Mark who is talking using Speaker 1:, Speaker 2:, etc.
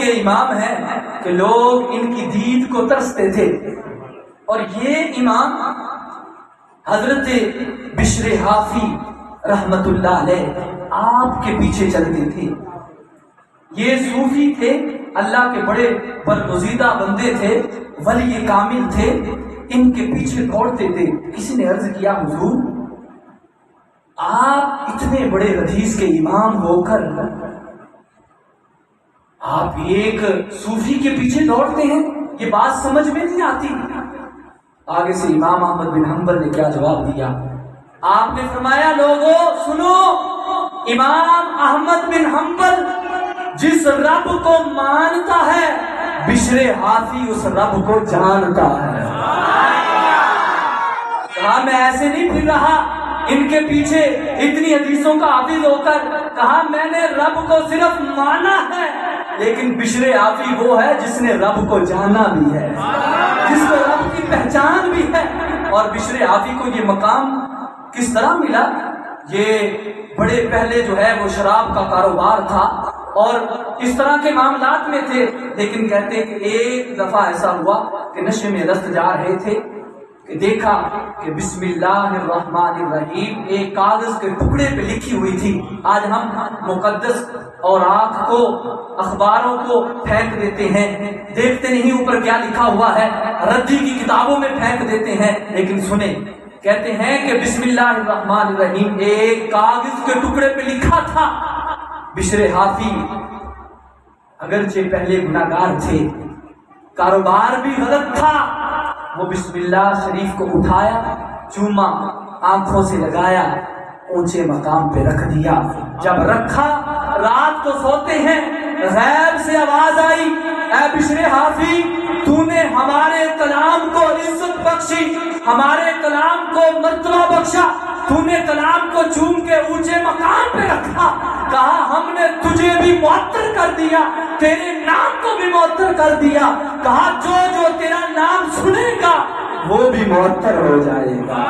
Speaker 1: کے امام ہیں کہ لوگ ان کی دید کو ترستے تھے، اور یہ امام حضرت بشر حافی رحمت اللہ علیہ آپ کے پیچھے چلتے تھے۔ یہ صوفی تھے، اللہ کے بڑے برگزیدہ بندے تھے، ولی کامل تھے، ان کے پیچھے دوڑتے تھے۔ کسی نے عرض کیا حضور آپ اتنے بڑے حدیث کے امام ہو کر آپ ایک صوفی کے پیچھے دوڑتے ہیں، یہ بات سمجھ میں نہیں آتی۔ آگے سے امام احمد بن حنبل نے کیا جواب دیا؟ آپ نے فرمایا لوگوں سنو، امام احمد بن حنبل جس رب کو مانتا ہے بشر حافی اس رب کو جانتا ہے۔ کہا میں ایسے نہیں پھر رہا ان کے پیچھے اتنی حدیثوں کا حافظ ہو کر، کہا میں نے رب کو صرف مانا ہے، لیکن بشر حافی وہ ہے جس نے رب کو جانا بھی ہے، جس کو رب کی پہچان بھی ہے۔ اور بشر حافی کو یہ مقام کس طرح ملا؟ یہ بڑے پہلے جو ہے وہ شراب کا کاروبار تھا اور اس طرح کے معاملات میں تھے، لیکن کہتے ہیں کہ ایک دفعہ ایسا ہوا کہ نشے میں دست جا رہے تھے کہ دیکھا کہ بسم اللہ الرحمن الرحیم ایک کاغذ کے ٹکڑے پہ لکھی ہوئی تھی۔ آج ہم مقدس اور آنکھ کو اخباروں کو پھینک دیتے ہیں، دیکھتے نہیں اوپر کیا لکھا ہوا ہے، ردی کی کتابوں میں پھینک دیتے ہیں، لیکن سنیں کہتے ہیں کہ بسم اللہ الرحمن الرحیم ایک کاغذ کے ٹکڑے پہ لکھا تھا۔ بشر حافی اگرچہ پہلے گناہگار تھے، کاروبار بھی غلط تھا، وہ بسم اللہ شریف کو اٹھایا، چوما، آنکھوں سے لگایا، اونچے مقام پہ رکھ دیا۔ جب رکھا رات کو سوتے ہیں، غیب سے آواز آئی اے بشر حافی تو نے ہمارے کلام کو عزت بخشی، ہمارے کلام کو مرتبہ بخشا، تو نے کلام کو چوم کے اونچے مقام پہ رکھا، کہا ہم نے تجھے بھی معطر کر دیا، تیرے نام کو بھی معطر کر دیا، کہا جو جو تیرا نام سنے گا وہ بھی معطر ہو جائے گا۔